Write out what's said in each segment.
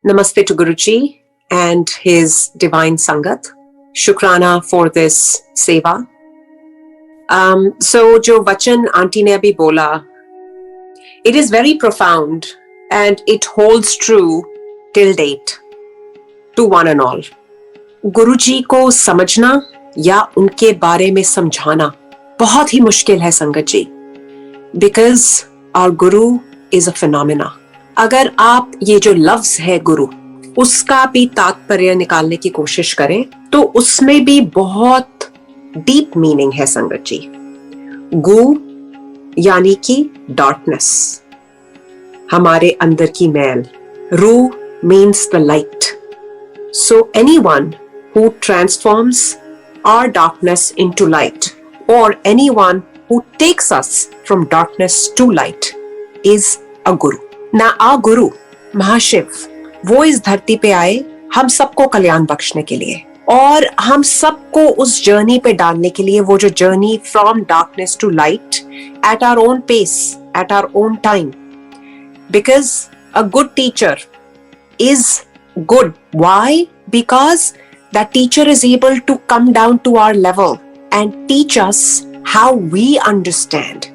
Namaste to Guruji and his divine Sangat. Shukrana for this seva. So जो वचन aunty ने अभी बोला, it is very profound and it holds true till date to one and all. गुरुजी को समझना या उनके बारे में समझाना बहुत ही मुश्किल है संगत जी, because our Guru is a phenomena. अगर आप ये जो लफ्ज है गुरु, उसका भी तात्पर्य निकालने की कोशिश करें तो उसमें भी बहुत डीप मीनिंग है संगत जी. गु यानी कि डार्कनेस, हमारे अंदर की मैल. रू means the light. So anyone who transforms our darkness into light, or anyone who takes us from darkness to light is a guru. ना आ गुरु महाशिव वो इस धरती पे आए हम सबको कल्याण बख्शने के लिए और हम सबको उस जर्नी पे डालने के लिए, वो जो journey from darkness to light at our own pace, at our own time. Because a good teacher is good. Why? Because that teacher is able to come down to our level and teach us how we understand.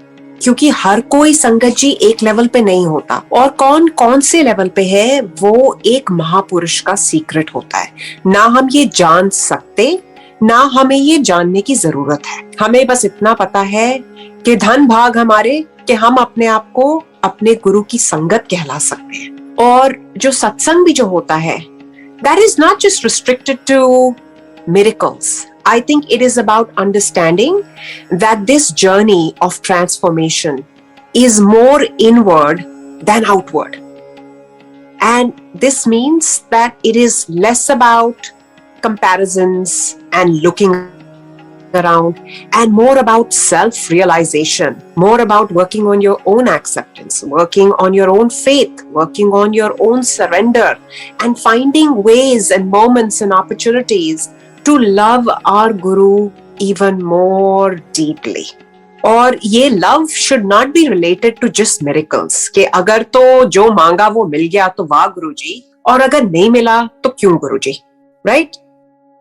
क्योंकि हर कोई संगत जी एक level पे नहीं होता, और कौन कौन से लेवल पे है वो एक महापुरुष का सीक्रेट होता है. ना हम ये जान सकते, ना हमें ये जानने की जरूरत है. हमें बस इतना पता है कि धन भाग हमारे कि हम अपने आप को अपने गुरु की संगत कहला सकते हैं. और जो सत्संग भी जो होता है, that is not just restricted to miracles. I think it is about understanding that this journey of transformation is more inward than outward. And this means that it is less about comparisons and looking around and more about self-realization, more about working on your own acceptance, working on your own faith, working on your own surrender, and finding ways and moments and opportunities to love our Guru even more deeply. और ये love should not be related to just miracles, कि अगर तो जो मांगा वो मिल गया तो वाह गुरुजी, और अगर नहीं मिला तो क्यों गुरुजी, right?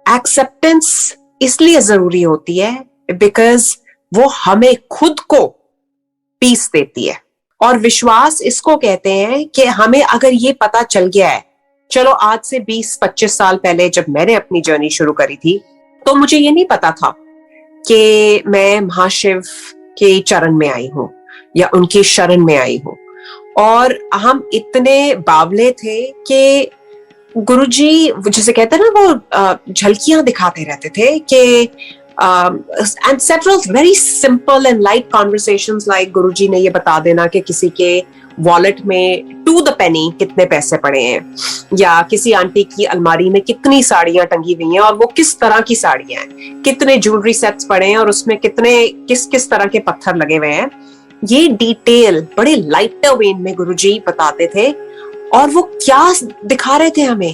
Acceptance इसलिए जरूरी होती है बिकॉज वो हमें खुद को पीस देती है. और विश्वास इसको कहते हैं कि हमें अगर ये पता चल गया है, चलो आज से 20-25 साल पहले जब मैंने अपनी जर्नी शुरू करी थी तो मुझे ये नहीं पता था कि मैं महाशिव के चरण में आई हूं या उनकी शरण में आई हूं. और हम इतने बावले थे कि गुरुजी जिसे कहते हैं ना, वो झलकियां दिखाते रहते थे कि and several very simple and light conversations like गुरुजी ने ये बता देना कि किसी के वॉलेट में to the penny कितने पैसे पड़े हैं, या किसी आंटी की अलमारी में कितनी साड़ियां टंगी हुई हैं और वो किस तरह की साड़ियां हैं, कितने ज्वेलरी सेट्स पड़े हैं और उसमें कितने किस किस तरह के पत्थर लगे हुए हैं. ये डिटेल बड़े लाइटर वेन में गुरुजी बताते थे. और वो क्या दिखा रहे थे हमें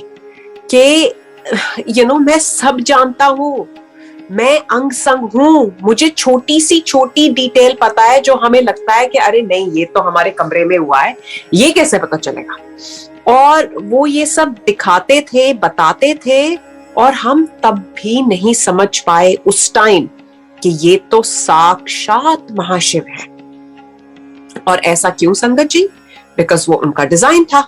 कि मैं सब जानता हूं, मैं अंग संग हूं, मुझे छोटी सी छोटी डिटेल पता है जो हमें लगता है कि अरे नहीं ये तो हमारे कमरे में हुआ है, ये कैसे पता चलेगा. और वो ये सब दिखाते थे, बताते थे, और हम तब भी नहीं समझ पाए उस टाइम कि ये तो साक्षात महाशिव है. और ऐसा क्यों संगत जी? बिकॉज वो उनका डिजाइन था.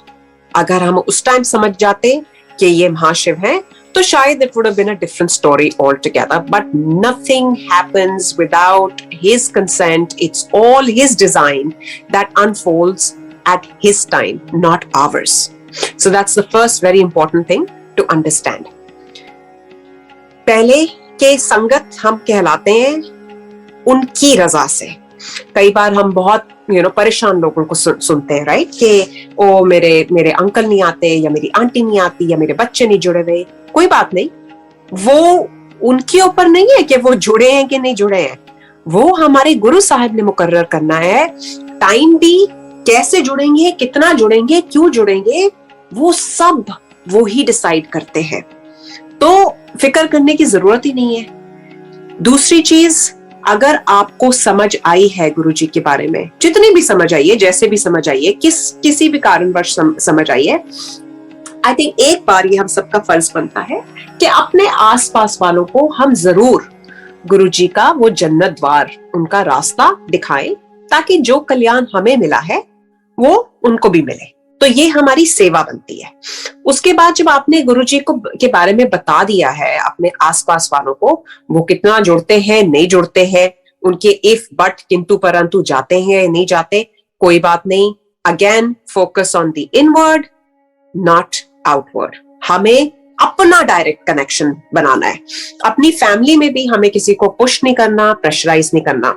अगर हम उस टाइम समझ जाते कि ये महाशिव है तो शायद it would have been a different story altogether. But nothing happens without his consent. It's all his design that unfolds at his time, not ours. So that's the first very important thing to understand. पहले के संगत हम कहलाते हैं उनकी रजा से. कई बार हम बहुत परेशान लोगों को सुनते हैं, राइट, कि ओ मेरे अंकल नहीं आते, या मेरी आंटी नहीं आती, या मेरे बच्चे नहीं जुड़े हुए. कोई बात नहीं, वो उनके ऊपर नहीं है कि वो जुड़े हैं कि नहीं जुड़े हैं. वो हमारे गुरु साहब ने मुकर्रर करना है. टाइम भी, कैसे जुड़ेंगे, कितना जुड़ेंगे, क्यों जुड़ेंगे, वो सब वो ही डिसाइड करते हैं. तो फिक्र करने की जरूरत ही नहीं है. दूसरी चीज, अगर आपको समझ आई है गुरुजी के बारे में, जितनी भी समझ आई है, जैसे भी समझ आई है, किसी भी कारणवश समझ आई है, आई थिंक एक बार ये हम सबका फर्ज बनता है कि अपने आसपास वालों को हम जरूर गुरुजी का वो जन्नत द्वार, उनका रास्ता दिखाएं, ताकि जो कल्याण हमें मिला है वो उनको भी मिले। तो ये हमारी सेवा बनती है। उसके बाद जब आपने गुरुजी को के बारे में बता दिया है अपने आसपास वालों को, वो कितना जुड़ते हैं नहीं जुड़ते हैं, उनके इफ बट किंतु परंतु जाते हैं नहीं जाते, कोई बात नहीं। Again focus on the inward not outward. हमें अपना डायरेक्ट कनेक्शन बनाना है। अपनी फैमिली में भी हमें किसी को पुश नहीं करना, प्रेशराइज नहीं करना।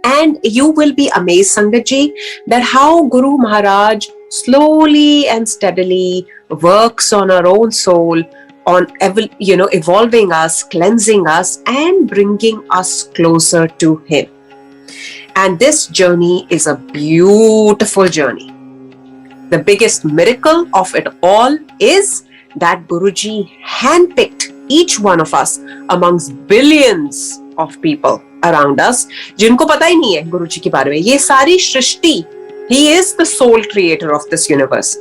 And you will be amazed, Sangat ji, that how Guru Maharaj slowly and steadily works on our own soul, on evolving us, cleansing us, and bringing us closer to Him. And this journey is a beautiful journey. The biggest miracle of it all is that Guruji handpicked each one of us amongst billions of people around us, जिनको पता ही नहीं है गुरुजी के बारे में। ये सारी सृष्टि, He is the sole creator of this universe.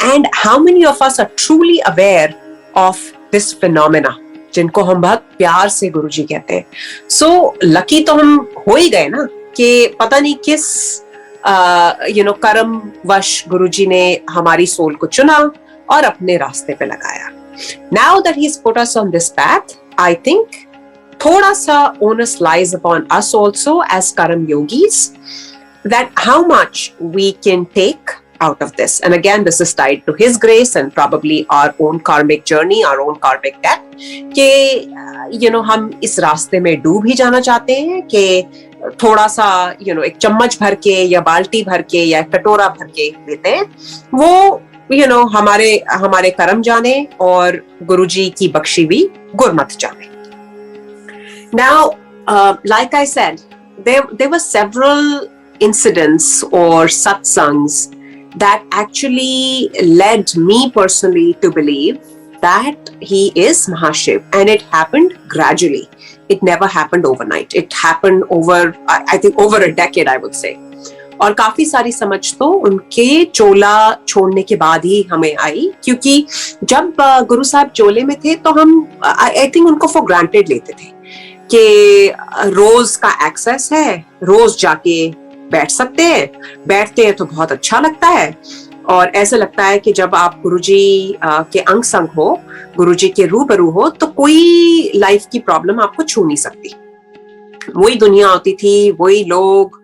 And how many of us are truly aware of this phenomena, जिनको हम बहुत प्यार से गुरुजी कहते हैं। So lucky तो हम हो ही गए ना, कि पता नहीं किस कर्म वश गुरुजी ने हमारी सोल को चुना और अपने रास्ते पे लगाया। Now that He's put us on this path, I think थोड़ा सा onus lies upon us also as Karam yogis, that how much we can take out of this. And again, this is tied to His grace and probably our own karmic journey, our own karmic debt, कि हम इस रास्ते में डूब ही जाना चाहते हैं, कि थोड़ा सा एक चम्मच भर के या बाल्टी भर के या कटोरा भर के लेते हैं, वो हमारे कर्म जाने और गुरुजी की बख्शी हुई गुरमत जाने। Now, like I said, there were several incidents or satsangs that actually led me personally to believe that He is Mahashiv, and it happened gradually. It never happened overnight. It happened over, I think, over a decade, I would say. और काफी सारी समझ तो उनके चोला छोड़ने के बाद ही हमें आई, क्योंकि जब गुरु साहब चोले में थे तो हम आई थिंक उनको फॉर ग्रांटेड लेते थे कि रोज का एक्सेस है, रोज जाके बैठ सकते हैं, बैठते हैं तो बहुत अच्छा लगता है, और ऐसा लगता है कि जब आप गुरुजी के अंग संग हो, गुरुजी के रूबरू हो, तो कोई लाइफ की प्रॉब्लम आपको छू नहीं सकती। वही दुनिया होती थी, वही लोग,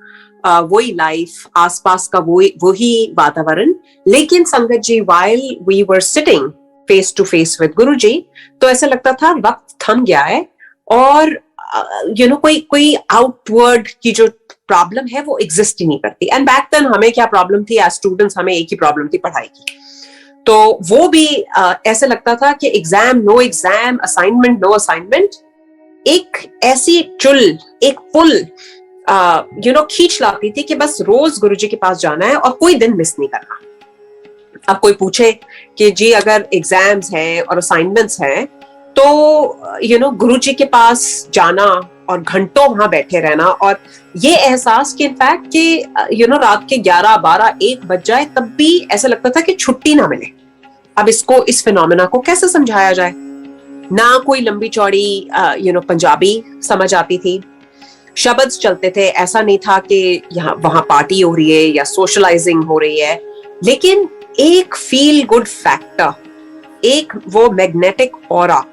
वही लाइफ, आसपास का वही वातावरण। लेकिन संगत जी, while we were sitting face to face with गुरुजी, तो ऐसा लगता था वक्त थम गया है, और कोई आउटवर्ड की जो प्रॉब्लम है वो एग्जिस्ट ही नहीं करती। एंड बैक देन हमें क्या प्रॉब्लम थी एज स्टूडेंट्स, हमें एक ही प्रॉब्लम थी, पढ़ाई की। तो वो भी ऐसे लगता था कि exam no exam, assignment no assignment, एक ऐसी चुल, एक पुल खींच लाती थी कि बस रोज गुरुजी के पास जाना है और कोई दिन मिस नहीं करना। अब कोई पूछे कि जी अगर एग्जाम्स हैं और असाइनमेंट्स हैं तो गुरुजी के पास जाना और घंटों वहां बैठे रहना, और ये एहसास कि इनफैक्ट कि रात के 11, 12, 1 बज जाए तब भी ऐसा लगता था कि छुट्टी ना मिले। अब इस फिनोमेना को कैसे समझाया जाए? ना कोई लंबी चौड़ी पंजाबी समझ आती थी, शब्द चलते थे, ऐसा नहीं था कि यहाँ वहां पार्टी हो रही है या सोशलाइजिंग हो रही है, लेकिन एक फील गुड फैक्टर, एक वो मैग्नेटिक ऑरा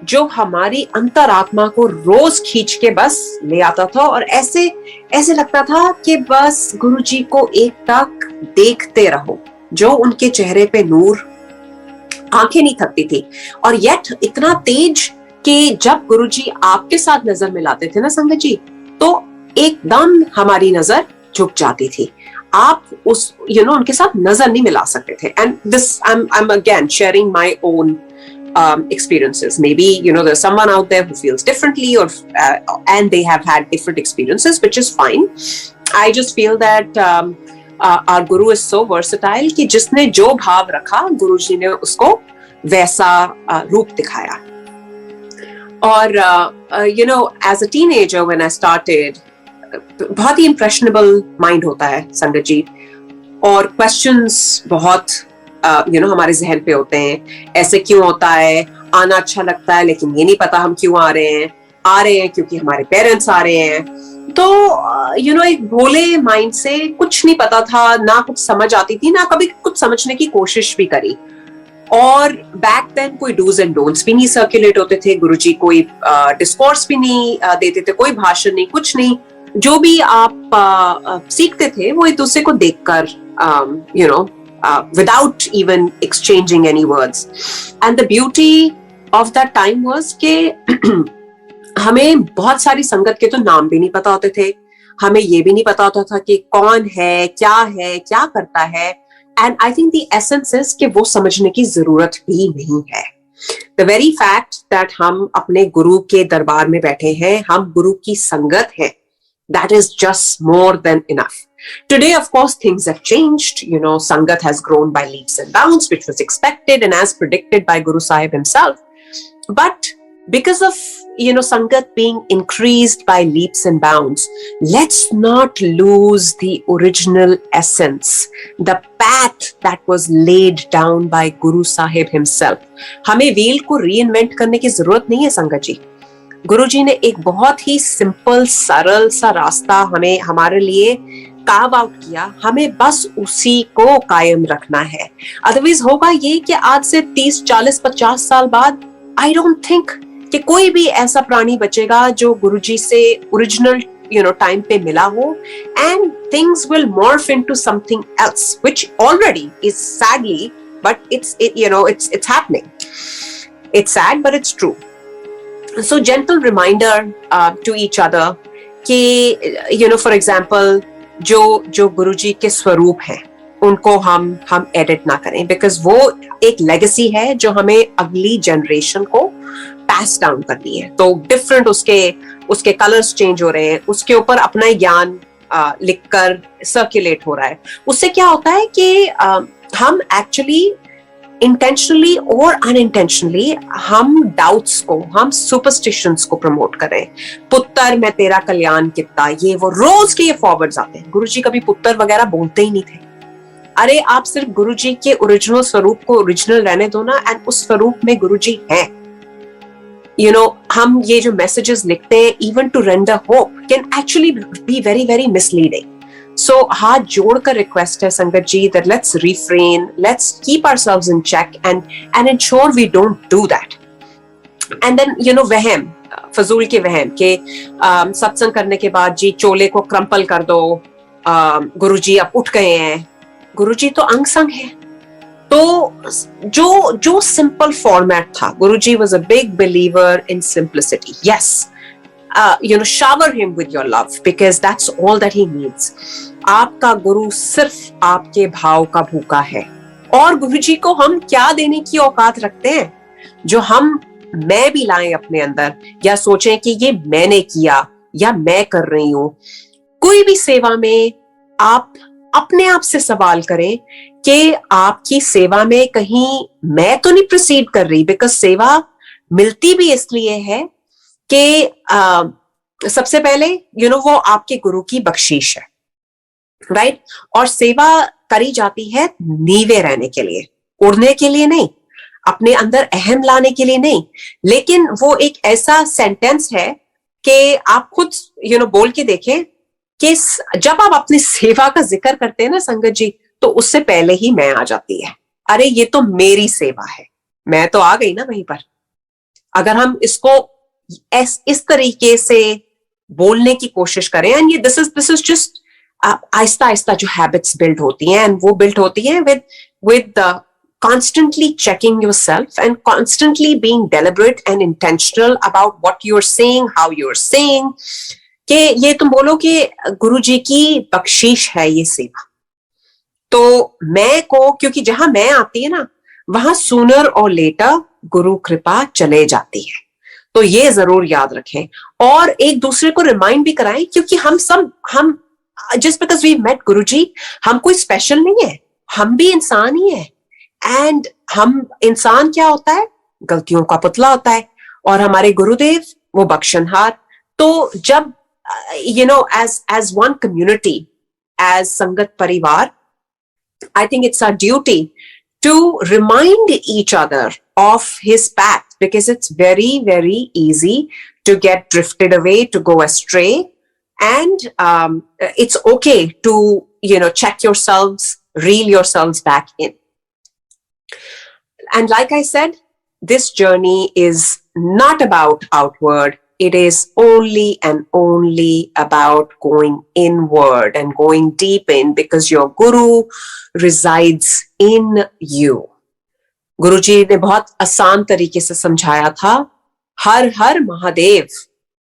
जो हमारी अंतरात्मा को रोज खींच के बस ले आता था, और ऐसे लगता था कि बस गुरुजी को एक टक देखते रहो, जो उनके चेहरे पे नूर, आंखें नहीं थकती थी, और येट इतना तेज कि जब गुरुजी आपके साथ नजर मिलाते थे ना संगत जी, तो एकदम हमारी नजर झुक जाती थी। आप उस उनके साथ नजर नहीं मिला सकते थे। And this I'm again sharing my own experiences. Maybe there's someone out there who feels differently, or and they have had different experiences, which is fine. I just feel that our guru is so versatile कि जिसने जो भाव रखा, गुरुजी ने उसको वैसा रूप दिखाया। और as a teenager when I started, बहुत ही impressionable mind होता है संगत जी, और questions बहुत हमारे जहन पे होते हैं, ऐसे क्यों होता है, आना अच्छा लगता है लेकिन ये नहीं पता हम क्यों आ रहे हैं क्योंकि हमारे पेरेंट्स आ रहे हैं। तो एक भोले माइंड से कुछ नहीं पता था, ना कुछ समझ आती थी, ना कभी कुछ समझने की कोशिश भी करी। और बैक देन कोई डूज एंड डोंट्स भी नहीं सर्कुलेट होते थे, गुरुजी कोई डिस्कोर्स भी नहीं देते थे, कोई भाषण नहीं, कुछ नहीं। जो भी आप सीखते थे वो एक दूसरे को देखकर, without even exchanging any words. And the beauty of that time was कि हमें बहुत सारी संगत के तो नाम भी नहीं पता होते थे, हमें ये भी नहीं पता होता था कि कौन है, क्या करता है। And I think the essence is कि वो समझने की जरूरत भी नहीं है। द वेरी फैक्ट दैट हम अपने गुरु के दरबार में बैठे हैं, हम गुरु की संगत है, that is just more than enough. Today, of course, things have changed. Sangat has grown by leaps and bounds, which was expected and as predicted by Guru Sahib himself. But because of, Sangat being increased by leaps and bounds, let's not lose the original essence, the path that was laid down by Guru Sahib himself. हमें wheel को reinvent करने की जरूरत नहीं है संगत जी। गुरुजी ने एक बहुत ही सिंपल सरल सा रास्ता हमारे लिए कार्व आउट किया, हमें बस उसी को कायम रखना है। अदरवाइज होगा ये कि आज से 30, 40, 50 साल बाद आई डोंट थिंक कि कोई भी ऐसा प्राणी बचेगा जो गुरुजी से ओरिजिनल टाइम पे मिला हो, and things will morph into something else which already is sadly, but it's happening. It's sad but it's true. So gentle reminder to each other कि for example जो गुरुजी के स्वरूप हैं उनको हम एडिट ना करें, बिकॉज वो एक लेगेसी है जो हमें अगली जनरेशन को पास डाउन करनी है। तो डिफरेंट उसके कलर्स चेंज हो रहे हैं, उसके ऊपर अपना ज्ञान लिखकर सर्कुलेट हो रहा है। उससे क्या होता है कि हम एक्चुअली इंटेंशनली और अनइंटेंशनली हम डाउट्स को, हम सुपरस्टिशंस को प्रमोट करें। पुत्र मैं तेरा कल्याण कितना, ये वो रोज के ये फॉरवर्ड्स आते हैं। गुरुजी कभी पुत्र वगैरह बोलते ही नहीं थे। अरे आप सिर्फ गुरुजी के ओरिजिनल स्वरूप को ओरिजिनल रहने दो ना, एंड उस स्वरूप में गुरुजी हैं। हम ये जो मैसेजेस लिखते हैं even to render hope can actually be very very misleading. So हाथ जोड़कर रिक्वेस्ट है संगत जी that let's refrain, let's keep ourselves in check and ensure we don't do that. And then वहम, फजूल के वहम के सत्संग करने के बाद जी चोले को क्रम्पल कर दो, गुरुजी अब उठ गए हैं। गुरुजी तो अंग संग है। तो जो सिंपल फॉर्मेट था, गुरुजी was a big believer in simplicity. Yes. Shower him with your love because that's all that he needs. आपका गुरु सिर्फ आपके भाव का भूखा है, और गुरुजी को हम क्या देने की औकात रखते हैं जो हम मैं भी लाएं अपने अंदर, या सोचें कि ये मैंने किया या मैं कर रही हूं। कोई भी सेवा में आप अपने आप से सवाल करें कि आपकी सेवा में कहीं मैं तो नहीं प्रोसीड कर रही, बिकॉज सेवा मिलती भी इसलिए है कि सबसे पहले वो आपके गुरु की बख्शीश है, राइट? और सेवा करी जाती है नीवे रहने के लिए, उड़ने के लिए नहीं, अपने अंदर अहम लाने के लिए नहीं। लेकिन वो एक ऐसा सेंटेंस है कि आप खुद बोल के देखें कि जब आप अपनी सेवा का जिक्र करते हैं ना संगत जी, तो उससे पहले ही मैं आ जाती है। अरे ये तो मेरी सेवा है, मैं तो आ गई ना वहीं पर। अगर हम इसको इस तरीके से बोलने की कोशिश करें, एंड ये this is just Aahista Aahista जो हैबिट्स बिल्ड होती हैं, एंड वो बिल्ड होती हैं with constantly checking yourself and constantly being deliberate and intentional about what you're saying, how you're saying, कि ये तुम बोलो कि गुरुजी की बख्शीश है ये सेवा। तो मैं को, क्योंकि जहां मैं आती है ना, वहां सूनर और लेटर गुरु कृपा चले जाती है। तो ये जरूर याद रखें और एक दूसरे को रिमाइंड भी कराएं, क्योंकि हम जस्ट बिकॉज वी मेट गुरुजी, हम कोई स्पेशल नहीं है, हम भी इंसान ही है। एंड हम इंसान क्या होता है, गलतियों का पुतला होता है, और हमारे गुरुदेव वो बख्शनहार। तो जब एज वन कम्युनिटी, एज संगत परिवार, I think it's our duty to remind each other of his path, because it's very, very easy to get drifted away, to go astray. And it's okay to, check yourselves, reel yourselves back in. And like I said, this journey is not about outward. It is only and only about going inward and going deep in, because your guru resides in you. गुरुजी ने बहुत आसान तरीके से समझाया था, हर हर महादेव,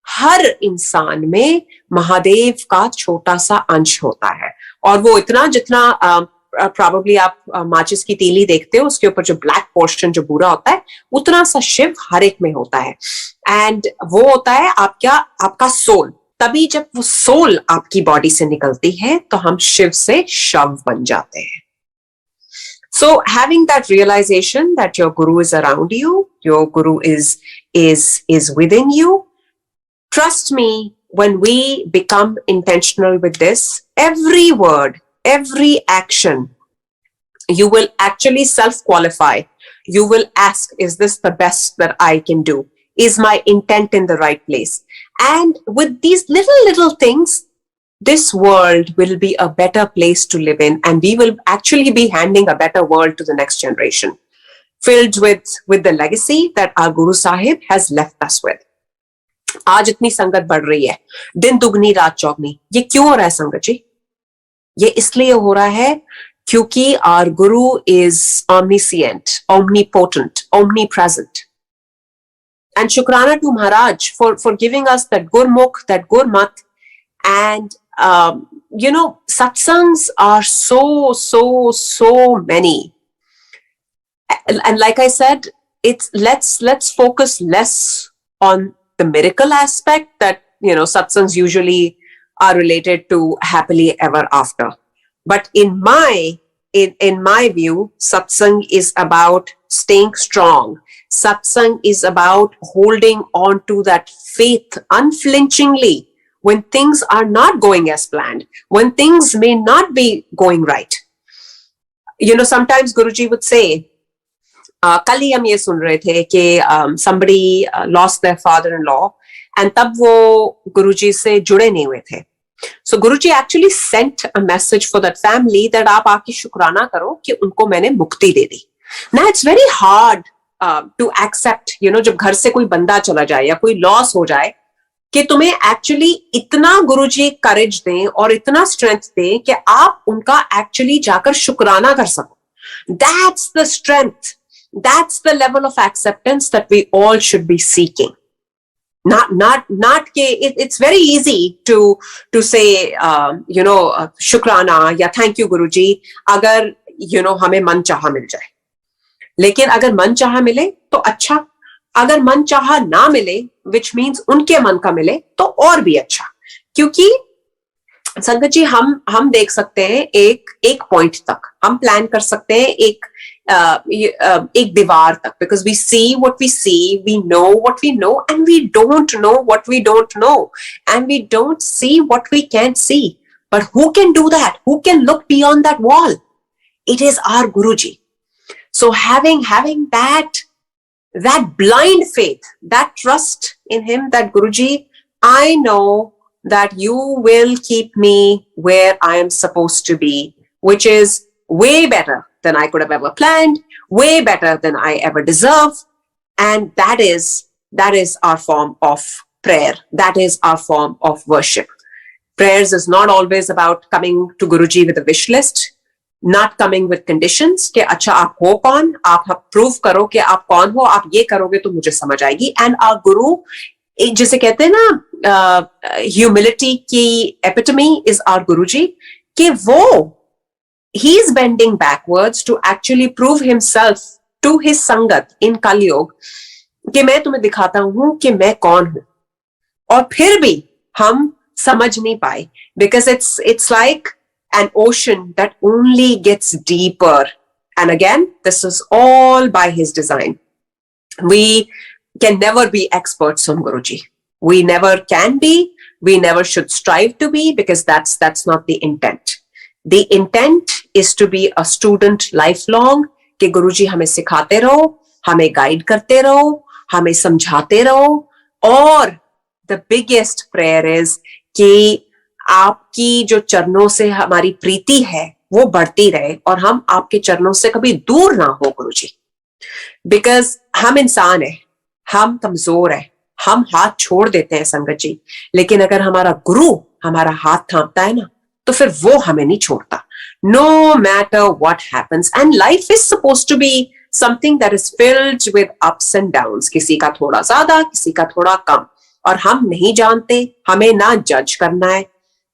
हर इंसान में महादेव का छोटा सा अंश होता है, और वो इतना जितना probably आप माचिस की तीली देखते हो, उसके ऊपर जो ब्लैक पोर्शन जो बुरा होता है, उतना सा शिव हर एक में होता है. एंड वो होता है आपका सोल. तभी जब वो सोल आपकी बॉडी से निकलती है तो हम शिव से शव बन जाते हैं. So having that realization that your guru is around you, your guru is within you. Trust me, when we become intentional with this, every word, every action, you will actually self-qualify. You will ask, is this the best that I can do? Is my intent in the right place? And with these little things, this world will be a better place to live in, and we will actually be handing a better world to the next generation, filled with the legacy that our Guru Sahib has left us with. आज इतनी संगत बढ़ रही है, दिन दुगनी रात चौगनी. ये क्यों हो रहा है संगत जी? ये इसलिए हो रहा है क्योंकि our Guru is omniscient, omnipotent, omnipresent. And Shukrana to Maharaj for giving us that Gurmukh, that Gurmat. And satsangs are so many. And like I said, it's let's focus less on the miracle aspect that, satsangs usually are related to happily ever after. But in my view, satsang is about staying strong. Satsang is about holding on to that faith unflinchingly when things are not going as planned, when things may not be going right. Sometimes Guruji would say, कल ही हम ये सुन रहे थे कि somebody lost their father-in-law, and तब वो गुरुजी से जुड़े नहीं हुए थे. So Guruji actually sent a message for that family that आप आके शुक्राना करो कि उनको मैंने मुक्ति दे दी. Now it's very hard to accept, जब घर से कोई बंदा चला जाए या कोई लॉस हो जाए, कि तुम्हें एक्चुअली इतना गुरुजी करेज दें और इतना स्ट्रेंथ दें कि आप उनका एक्चुअली जाकर शुक्राना कर सको. That's the strength. That's the level of acceptance that we all should be seeking. Not ke it's very easy to say शुक्राना या thank you गुरुजी अगर हमें मन चाहा मिल जाए. लेकिन अगर मन चाहा मिले तो अच्छा, अगर मन चाहा ना मिले, which means उनके मन का मिले, तो और भी अच्छा. क्योंकि संगत जी हम देख सकते हैं एक पॉइंट तक, हम प्लान कर सकते हैं एक दीवार तक, because we see what we see, we know what we know, and we don't know what we don't know, and we don't see what we can't see. But who can do that? Who can look beyond that wall? It is our Guruji. So having that blind faith, that trust in him, that Guruji, I know that you will keep me where I am supposed to be, which is way better than I could have ever planned, way better than I ever deserve. And that is our form of prayer. That is our form of worship. Prayers is not always about coming to Guruji with a wish list, not coming with conditions कि अच्छा आप हो कौन, आप prove करो कि आप कौन हो, आप ये करोगे तो मुझे समझ आएगी. And our Guru, जिसे कहते हैं ना humility की epitome is our Guruji, कि वो he is bending backwards to actually prove himself to his sangat in Kali Yuga कि मैं तुम्हें दिखाता हूं कि मैं कौन हूं. और फिर भी हम समझ नहीं पाए, because it's like an ocean that only gets deeper. And again, this is all by his design. We can never be experts on Guruji. We never can be. We never should strive to be, because that's not the intent. The intent is to be a student lifelong, कि गुरुजी हमें सिखाते रहो, हमें guide करते रहो, हमें समझाते रहो, और द बिगेस्ट प्रेयर इज कि आपकी जो चरणों से हमारी प्रीति है वो बढ़ती रहे और हम आपके चरणों से कभी दूर ना हो गुरुजी। बिकॉज हम इंसान है, हम कमजोर है, हम हाथ छोड़ देते हैं संगत जी, लेकिन अगर हमारा गुरु हमारा हाथ थामता है ना तो फिर वो हमें नहीं छोड़ता, no matter what happens. And life is supposed to be something that is filled with ups and downs, किसी का थोड़ा ज्यादा, किसी का थोड़ा कम, और हम नहीं जानते, हमें ना जज करना है।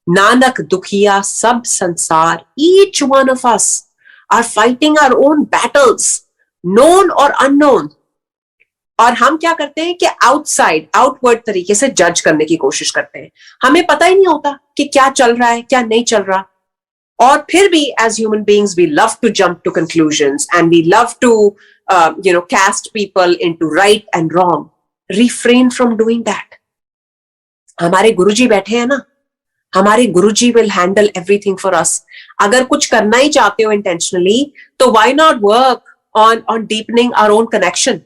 नानक दुखिया सब संसार, each one of us are fighting our own battles, known or unknown. और हम क्या करते हैं कि आउटसाइड आउटवर्ड तरीके से जज करने की कोशिश करते हैं, हमें पता ही नहीं होता कि क्या चल रहा है क्या नहीं चल रहा। और फिर भी as human beings we love to jump to conclusions and we love to cast people into right and wrong. Refrain from doing that. हमारे गुरुजी बैठे हैं ना, हमारे गुरुजी will handle everything for us. अगर कुछ करना ही चाहते हो इंटेंशनली तो why not work on deepening our own connection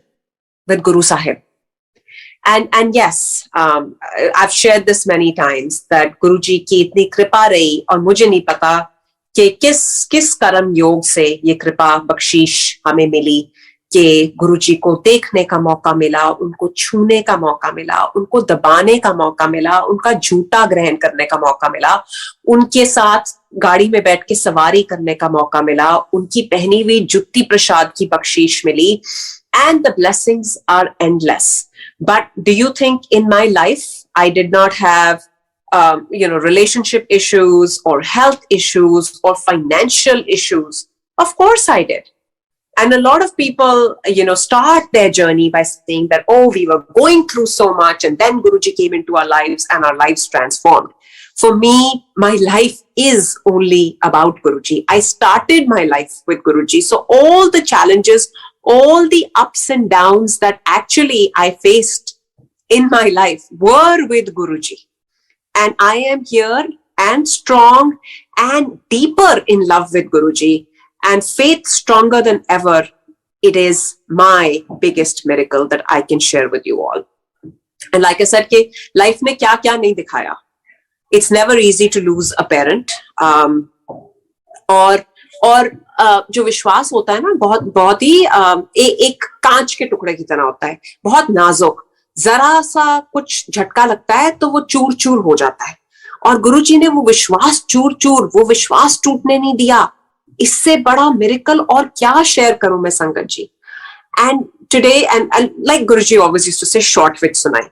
with Guru Sahib. And yes, I've shared this many times that Guruji की इतनी कृपा रही, और मुझे नहीं पता कि किस कर्म योग से ये कृपा बख्शीश हमें मिली कि गुरुजी को देखने का मौका मिला, उनको छूने का मौका मिला, उनको दबाने का मौका मिला, उनका झूठा ग्रहण करने का मौका मिला, उनके साथ गाड़ी में बैठ के सवारी करने का मौका मिला, उनकी पहनी हुई जुत्ती प्रसाद की बख्शीश मिली, and the blessings are endless. But do you think in my life I did not have relationship issues or health issues or financial issues? Of course I did. And a lot of people, start their journey by saying that, oh, we were going through so much and then Guruji came into our lives and our lives transformed. For me, my life is only about Guruji. I started my life with Guruji. So all the challenges, all the ups and downs that actually I faced in my life were with Guruji. And I am here and strong and deeper in love with Guruji. And faith stronger than ever. It is my biggest miracle that I can share with you all. And like I said, कि life में क्या क्या नहीं दिखाया. It's never easy to lose a parent. और जो विश्वास होता है ना, बहुत ही एक कांच के टुकड़े की तरह होता है, बहुत नाजुक। जरा सा कुछ झटका लगता है तो वो चूर चूर हो जाता है। और गुरुजी ने वो विश्वास वो विश्वास टूटने नहीं दिया। इससे बड़ा मिरेकल और क्या शेयर करूं मैं संगत जी। And today, and like Guruji always used to say, short with Sunai.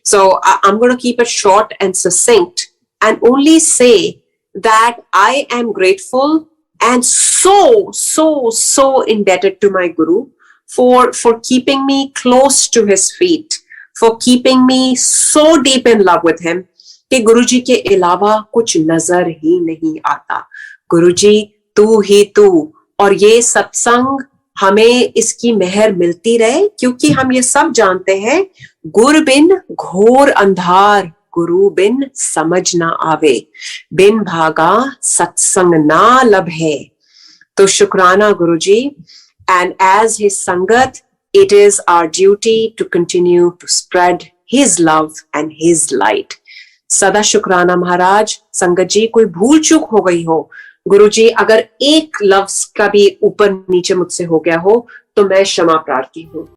So I'm going to keep it short and succinct and only say that I am grateful and so indebted to my Guru for keeping me close to his feet, for keeping me so deep in love with him कि गुरुजी के अलावा कुछ नजर ही नहीं आता। गुरुजी तू ही तू, और ये सत्संग हमें इसकी मेहर मिलती रहे, क्योंकि हम ये सब जानते हैं गुर बिन घोर अंधार, गुरु बिन समझ ना आवे, बिन भागा सत्संग ना लभे। तो शुक्राना गुरुजी, and as his sangat, it is our duty to continue to spread his love and his light. सदा शुक्राना महाराज। संगत जी, कोई भूल चूक हो गई हो, गुरुजी अगर एक लफ्ज का भी ऊपर नीचे मुझसे हो गया हो तो मैं क्षमा प्रार्थी हूँ।